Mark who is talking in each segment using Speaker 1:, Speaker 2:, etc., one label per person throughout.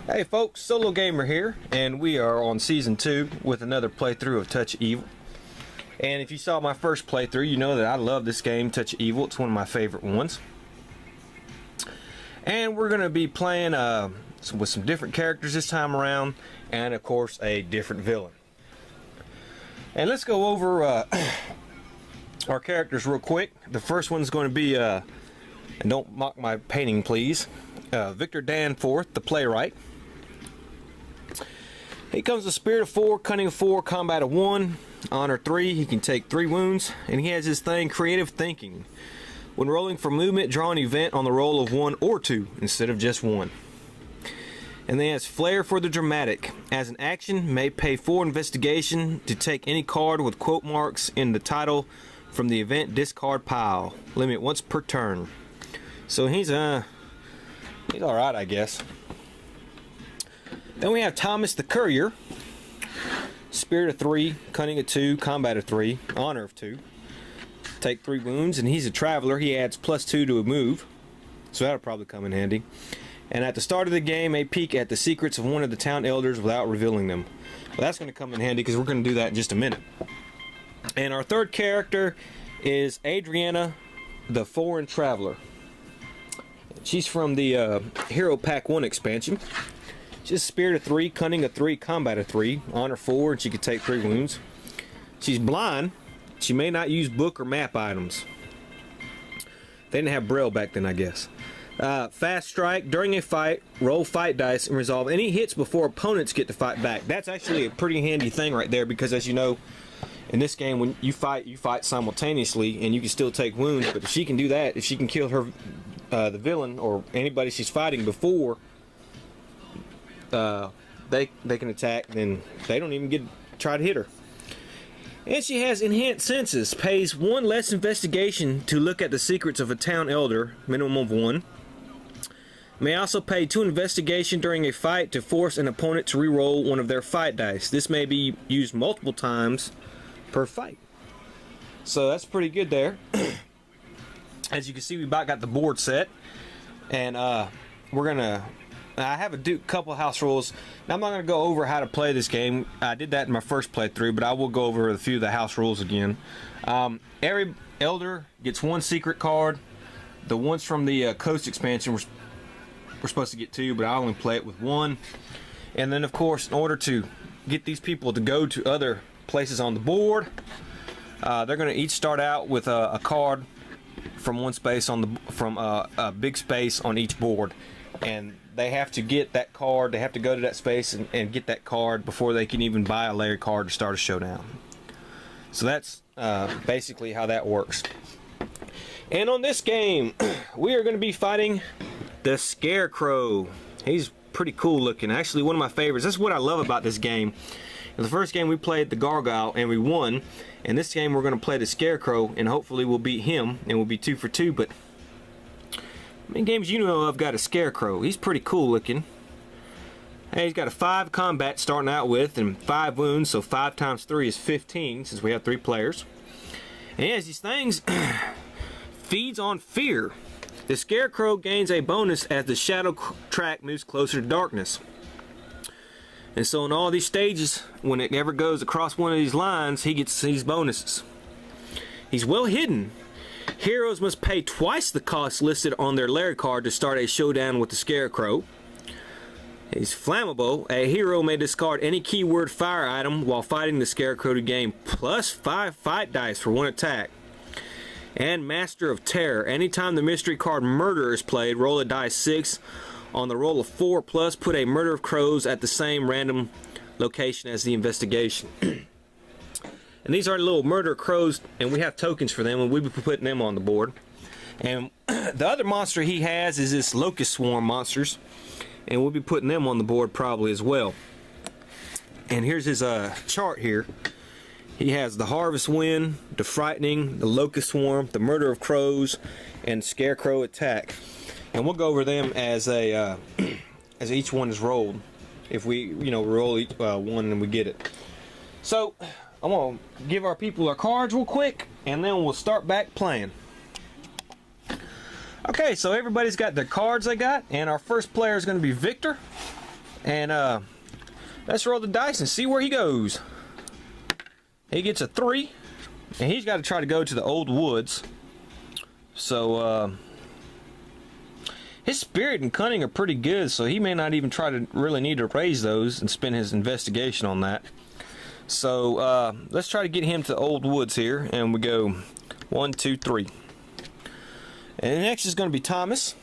Speaker 1: Hey folks, SoloGamer here, and we are on Season 2 with another playthrough of Touch of Evil. And if you saw my first playthrough, you know that I love this game, Touch of Evil. It's one of my favorite ones. And we're going to be playing with some different characters this time around, and of course a different villain. And let's go over our characters real quick. The first one's going to be, and don't mock my painting please, Victor Danforth, the playwright. He comes with Spirit of 4, Cunning of 4, Combat of 1, Honor 3. He can take 3 wounds, and he has his thing, Creative Thinking. When rolling for movement, draw an event on the roll of 1 or 2 instead of just 1. And then he has Flair for the Dramatic. As an action, may pay 4 investigation to take any card with quote marks in the title from the event discard pile. Limit once per turn. So he's alright, I guess. Then we have Thomas the Courier. Spirit of 3, Cunning of 2, Combat of 3, Honor of 2. Take 3 wounds, and he's a traveler. He adds +2 to a move, so that'll probably come in handy. And at the start of the game, a peek at the secrets of one of the town elders without revealing them. Well, that's going to come in handy because we're going to do that in just a minute. And our third character is Adriana, the Foreign Traveler. She's from the Hero Pack 1 expansion. She's Spirit of 3, Cunning of 3, Combat of 3, Honor 4, and she can take 3 wounds. She's blind. She may not use book or map items. They didn't have Braille back then, I guess. Fast Strike. During a fight, roll fight dice and resolve any hits before opponents get to fight back. That's actually a pretty handy thing right there because, as you know, in this game, when you fight simultaneously and you can still take wounds. But if she can do that, if she can kill her, the villain or anybody she's fighting before they can attack, then they don't even try to hit her. And she has Enhanced Senses. Pays 1 less investigation to look at the secrets of a town elder, minimum of 1. May also pay 2 investigation during a fight to force an opponent to re-roll one of their fight dice. This may be used multiple times per fight. So that's pretty good there. As you can see, we about got the board set, and we're gonna. I have a couple house rules. Now, I'm not going to go over how to play this game. I did that in my first playthrough, but I will go over a few of the house rules again. Every elder gets 1 secret card. The ones from the Coast expansion we're supposed to get 2, but I only play it with 1. And then, of course, in order to get these people to go to other places on the board, they're going to each start out with a card from one space from a big space on each board, and they have to get that card. They have to go to that space and get that card before they can even buy a layer card to start a showdown. So that's basically how that works. And on this game, we are going to be fighting the Scarecrow. He's pretty cool looking. Actually, one of my favorites. That's what I love about this game. In the first game, we played the Gargoyle and we won. And this game, we're going to play the Scarecrow, and hopefully we'll beat him, and we'll be 2 for 2. But how many games you know I've got a Scarecrow? He's pretty cool looking. Hey, he's got a 5 combat starting out with and 5 wounds, so 5 times 3 is 15 since we have 3 players. And he has these things. Feeds on fear. The Scarecrow gains a bonus as the shadow track moves closer to darkness. And so in all these stages, when it ever goes across one of these lines, he gets these bonuses. He's well hidden. Heroes must pay twice the cost listed on their lair card to start a showdown with the Scarecrow. He's flammable. A hero may discard any keyword fire item while fighting the Scarecrow to gain +5 fight dice for 1 attack. And Master of Terror. Anytime the mystery card Murder is played, roll a die 6. On the roll of 4 plus, put a Murder of Crows at the same random location as the investigation. And these are little Murder Crows, and we have tokens for them, and we'll be putting them on the board. And the other monster he has is this Locust Swarm monsters, and we'll be putting them on the board probably as well. And here's his chart here. He has the Harvest Wind, the Frightening, the Locust Swarm, the Murder of Crows, and Scarecrow Attack. And we'll go over them as as each one is rolled. If we, roll each one and we get it. So I'm gonna give our people our cards real quick, and then we'll start back playing. Okay, so everybody's got their cards they got, and our first player is going to be Victor. And let's roll the dice and see where he goes. He gets a 3, and he's got to try to go to the old woods. So his spirit and cunning are pretty good, so he may not even try to really need to raise those and spend his investigation on that. So let's try to get him to the old woods here, and we go 1, 2, 3. And next is going to be Thomas.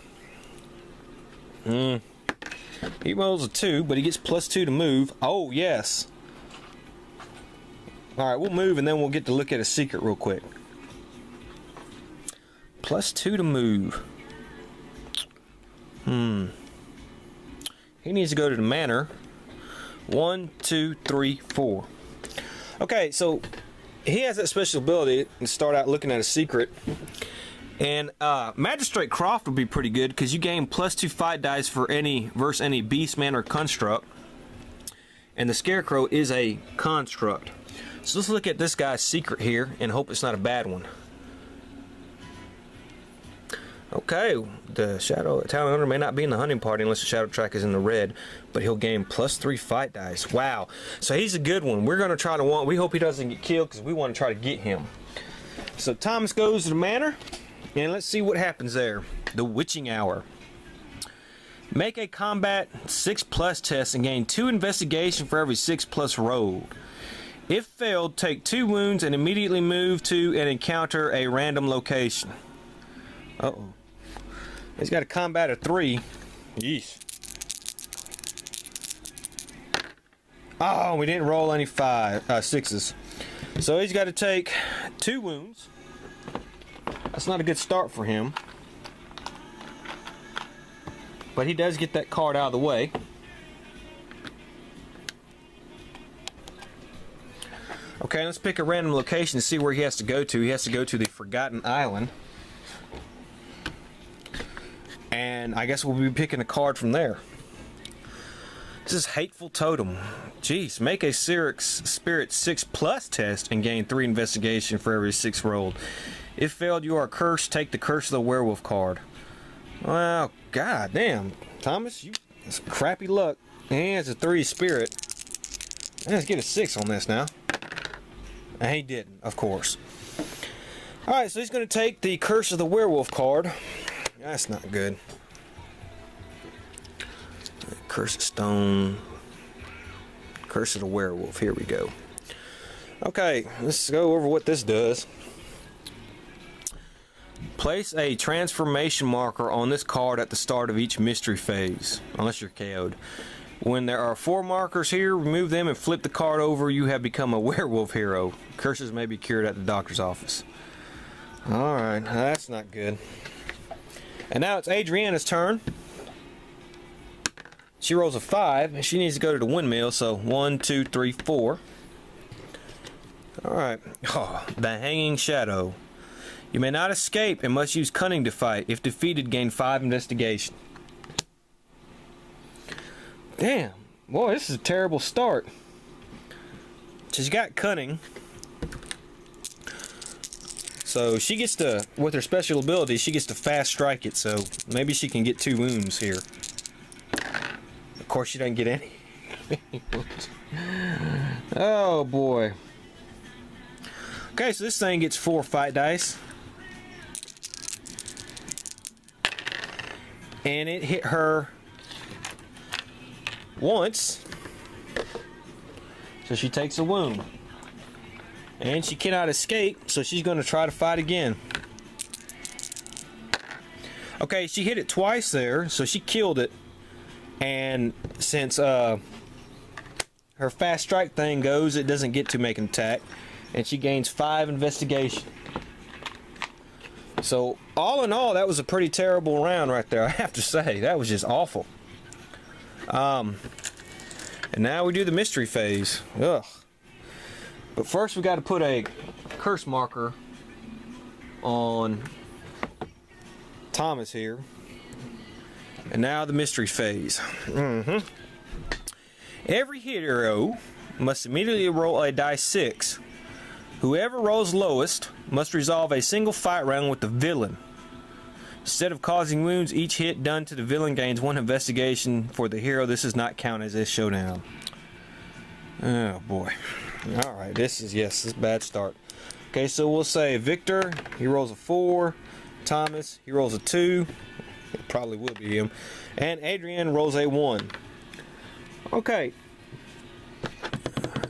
Speaker 1: He rolls a 2, but he gets +2 to move. Oh, yes. Alright, we'll move and then we'll get to look at a secret real quick. +2 to move. He needs to go to the manor. 1, 2, 3, 4. Okay, so he has that special ability to start out looking at a secret. And Magistrate Croft would be pretty good because you gain +2 fight dice for versus any beast, man, or construct. And the scarecrow is a construct. So let's look at this guy's secret here and hope it's not a bad one. Okay, the shadow town owner may not be in the hunting party unless the shadow track is in the red, but he'll gain +3 fight dice. Wow, so he's a good one. We're gonna try to we hope he doesn't get killed because we want to try to get him. So Thomas goes to the manor. And let's see what happens there. The Witching Hour. Make a combat 6+ test and gain 2 investigation for every 6+ roll. If failed, take 2 wounds and immediately move to and encounter a random location. Uh-oh. He's got a combat of 3. Yeesh. Oh, we didn't roll any 6s. So he's got to take 2 wounds. That's not a good start for him. But he does get that card out of the way. Okay, let's pick a random location to see where he has to go to. He has to go to the Forgotten Island. And I guess we'll be picking a card from there. This is Hateful Totem. Jeez, make a Spirit 6+ test and gain 3 investigation for every 6 rolled. If failed, you are cursed. Take the Curse of the Werewolf card. Well, god damn, Thomas, that's crappy luck. And it's a 3 spirit. Let's get a 6 on this now. And he didn't, of course. Alright, so he's going to take the Curse of the Werewolf card. That's not good. Curse of Stone. Curse of the Werewolf. Here we go. Okay, let's go over what this does. Place a transformation marker on this card at the start of each mystery phase, unless you're KO'd. When there are 4 markers here, remove them and flip the card over. You have become a werewolf hero. Curses may be cured at the doctor's office. Alright, that's not good. And now it's Adriana's turn. She rolls a 5, and she needs to go to the windmill, so 1, 2, 3, 4. Alright. Oh, the Hanging Shadow. You may not escape and must use cunning to fight. If defeated, gain 5 investigation. Damn. Boy, this is a terrible start. She's got cunning. So she gets to, with her special ability, she gets to fast strike it. So maybe she can get 2 wounds here. Of course, she doesn't get any. Oh, boy. Okay, so this thing gets 4 fight dice. And it hit her once, so she takes a wound, and she cannot escape, so she's going to try to fight again. Okay, she hit it twice there, so she killed it, and since her fast strike thing goes, it doesn't get to make an attack, and she gains 5 investigation. So, all in all, that was a pretty terrible round right there, I have to say. That was just awful. And now we do the mystery phase. Ugh. But first we got to put a curse marker on Thomas here. And now the mystery phase. Every hero must immediately roll a die 6. Whoever rolls lowest must resolve a single fight round with the villain. Instead of causing wounds, each hit done to the villain gains 1 investigation for the hero. This does not count as a showdown. Oh boy. Alright, this is a bad start. Okay, so we'll say Victor, he rolls a 4. Thomas, he rolls a 2. It probably will be him. And Adrienne rolls a 1. Okay.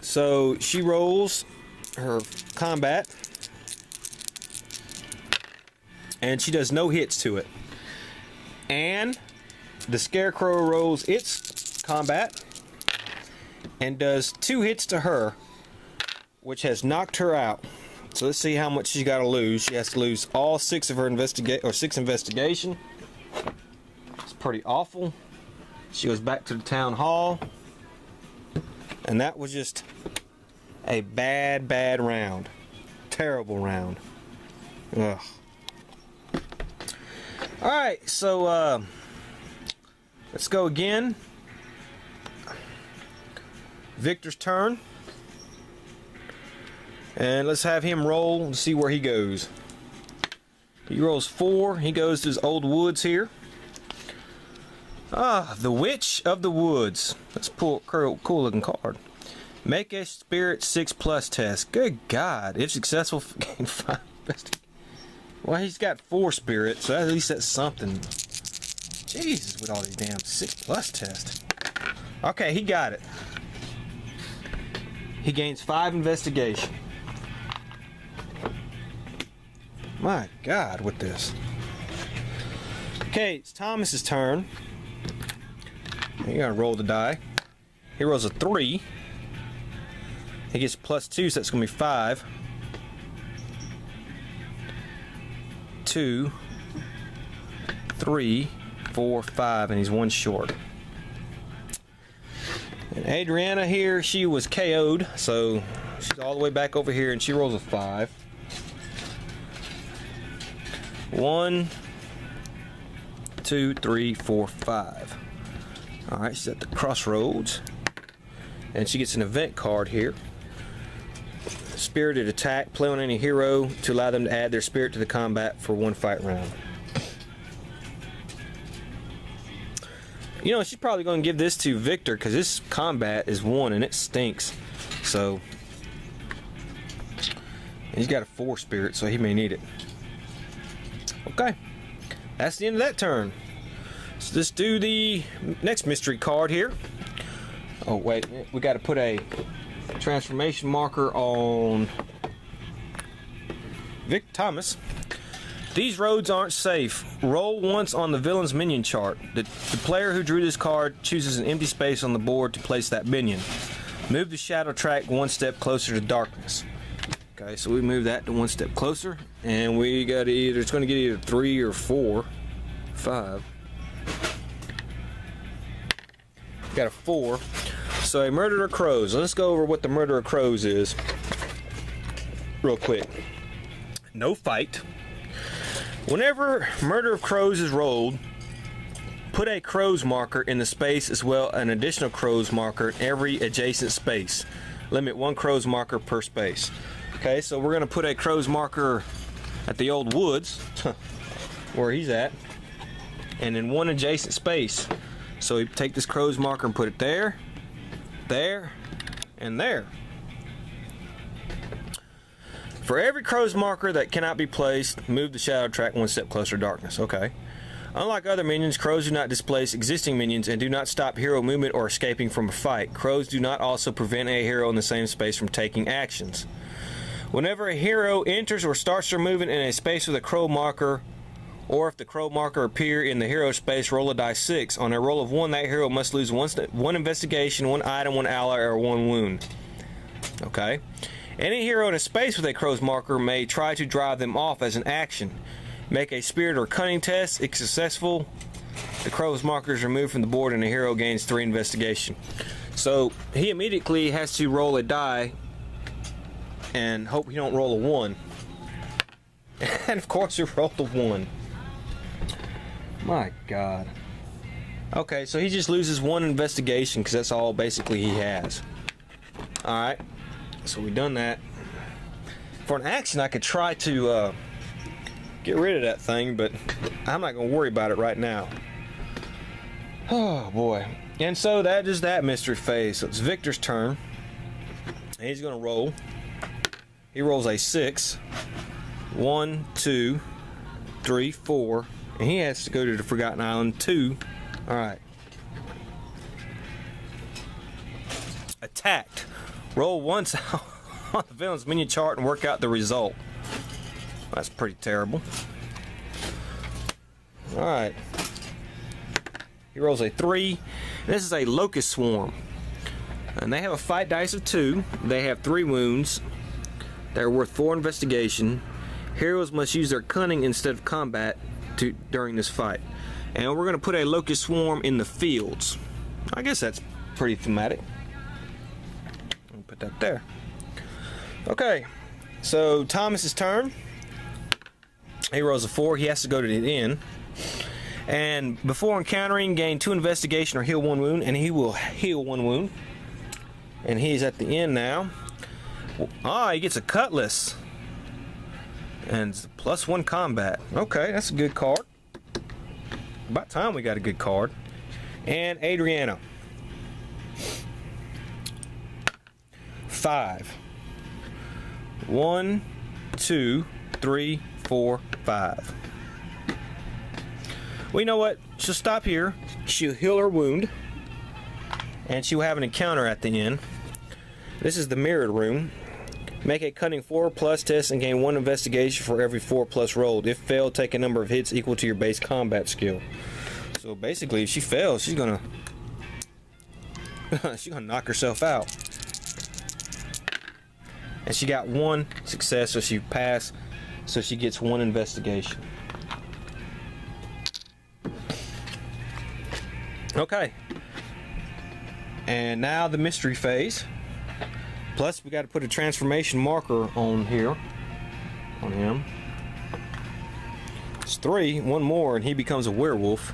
Speaker 1: So she rolls her combat. And she does no hits to it. And the Scarecrow rolls its combat and does 2 hits to her, which has knocked her out. So let's see how much she's got to lose. She has to lose all 6 of her investigation. It's pretty awful. She goes back to the town hall. And that was just a bad round. Terrible round. Ugh. Alright, so let's go again. Victor's turn. And let's have him roll and see where he goes. He rolls 4. He goes to his old woods here. The Witch of the Woods. Let's pull a cool looking card. Make a Spirit 6+ test. Good God. If successful, gain 5 investigation. Well, he's got 4 spirits, so at least that's something. Jesus, with all these damn 6+ tests. Okay, he got it. He gains 5 investigation. My God, with this. Okay, it's Thomas's turn. You gotta roll the die. He rolls a 3. He gets +2, so that's gonna be 5. 2, 3, 4, 5, and he's 1 short. And Adriana here, she was KO'd, so she's all the way back over here, and she rolls a 5. 1, 2, 3, 4, 5. Alright, she's at the crossroads. And she gets an event card here. Spirited attack. Play on any hero to allow them to add their spirit to the combat for 1 fight round. You know, she's probably going to give this to Victor because this combat is 1 and it stinks. So, he's got a 4 spirit, so he may need it. Okay, that's the end of that turn. So let's do the next mystery card here. Oh wait, we got to put a transformation marker on Vic Thomas. These roads aren't safe. Roll once on the villain's minion chart. The player who drew this card chooses an empty space on the board to place that minion. Move the shadow track 1 step closer to darkness. Okay, so we move that to 1 step closer, and we got either, it's going to get either 3 or 4, 5. Got a 4. So a Murder of Crows. Let's go over what the Murder of Crows is real quick. No fight. Whenever Murder of Crows is rolled, put a Crows marker in the space as well as an additional Crows marker in every adjacent space. Limit 1 Crows marker per space. Okay, so we're going to put a Crows marker at the old woods, where he's at, and in 1 adjacent space. So we take this Crows marker and put it there, there, and there. For every Crow's marker that cannot be placed, move the shadow track 1 step closer to darkness. Okay. Unlike other minions, Crows do not displace existing minions and do not stop hero movement or escaping from a fight. Crows do not also prevent a hero in the same space from taking actions. Whenever a hero enters or starts their movement in a space with a Crow marker, or if the Crow marker appear in the hero space, roll a die 6. On a roll of 1, that hero must lose 1 investigation, 1 item, 1 ally, or 1 wound. Okay. Any hero in a space with a Crow's marker may try to drive them off as an action. Make a spirit or cunning test. If successful, the Crow's marker is removed from the board and the hero gains 3 investigation. So he immediately has to roll a die and hope he don't roll a 1. And of course he rolled a 1. My God. Okay, so he just loses 1 investigation because that's all basically he has. Alright, so we've done that. For an action, I could try to get rid of that thing, but I'm not going to worry about it right now. Oh boy. And so that is that mystery phase. So it's Victor's turn. And he's going to roll. He rolls a 6. 1, 2, 3, 4. And he has to go to the Forgotten Island 2. Alright. Attacked. Roll once on the villain's minion chart and work out the result. That's pretty terrible. Alright. He rolls a 3. This is a locust swarm. And they have a fight dice of 2. They have 3 wounds. They're worth 4 investigation. Heroes must use their cunning instead of combat during this fight. And we're going to put a locust swarm in the fields. I guess that's pretty thematic. I'll put that there. Okay, so Thomas's turn. He rolls a 4. He has to go to the inn. And before encountering, gain 2 investigation or heal 1 wound. And he will heal 1 wound. And he's at the inn now. Ah, he gets a cutlass. And +1 combat. Okay, that's a good card. About time we got a good card. And Adriana. 5. 1, 2, 3, 4, 5. Well, you know what? She'll stop here. She'll heal her wound. And she'll have an encounter at the end. This is the mirrored room. Make a cunning 4+ test and gain 1 investigation for every 4+ rolled. If failed, take a number of hits equal to your base combat skill. So basically, if she fails, she's gonna knock herself out. And she got 1 success, so she passed. So she gets 1 investigation. Okay. And now the mystery phase. Plus, we got to put a transformation marker on here, on him. It's 3, 1 more, and he becomes a werewolf.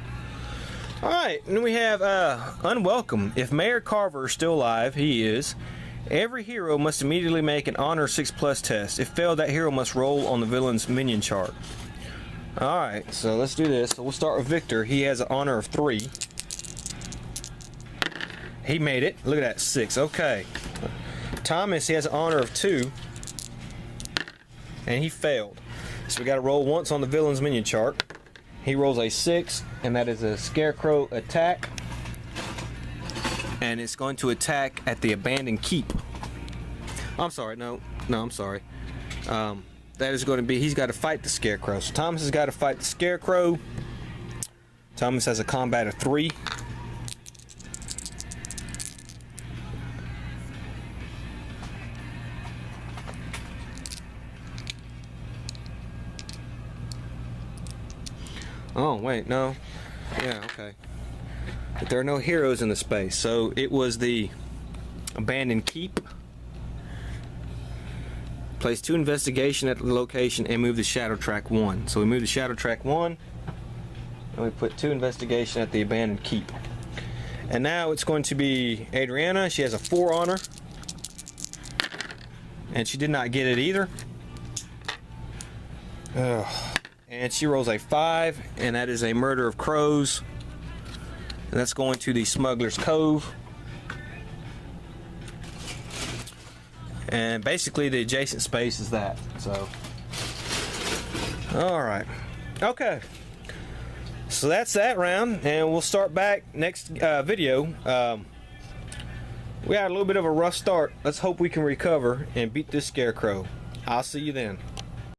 Speaker 1: All right, and then we have Unwelcome. If Mayor Carver is still alive, he is. Every hero must immediately make an honor 6+ test. If failed, that hero must roll on the villain's minion chart. All right, so let's do this. So we'll start with Victor. He has an honor of 3. He made it. Look at that, 6. Okay. Thomas, he has an honor of 2. And he failed. So we got to roll once on the villain's minion chart. He rolls a 6, and that is a scarecrow attack. And it's going to attack at the abandoned keep. I'm sorry, no, I'm sorry. That is going to be, he's got to fight the scarecrow. So Thomas has got to fight the scarecrow. Thomas has a combat of 3. Oh, wait, no. Yeah, okay. But there are no heroes in the space. So it was the abandoned keep. Place 2 investigation at the location and move the shadow track 1. So we move the shadow track 1. And we put 2 investigation at the abandoned keep. And now it's going to be Adriana. She has a 4 honor. And she did not get it either. Ugh. And she rolls a 5, and that is a murder of crows. And that's going to the Smuggler's Cove. And basically the adjacent space is that. So, alright. Okay. So that's that round, and we'll start back next video. We had a little bit of a rough start. Let's hope we can recover and beat this scarecrow. I'll see you then.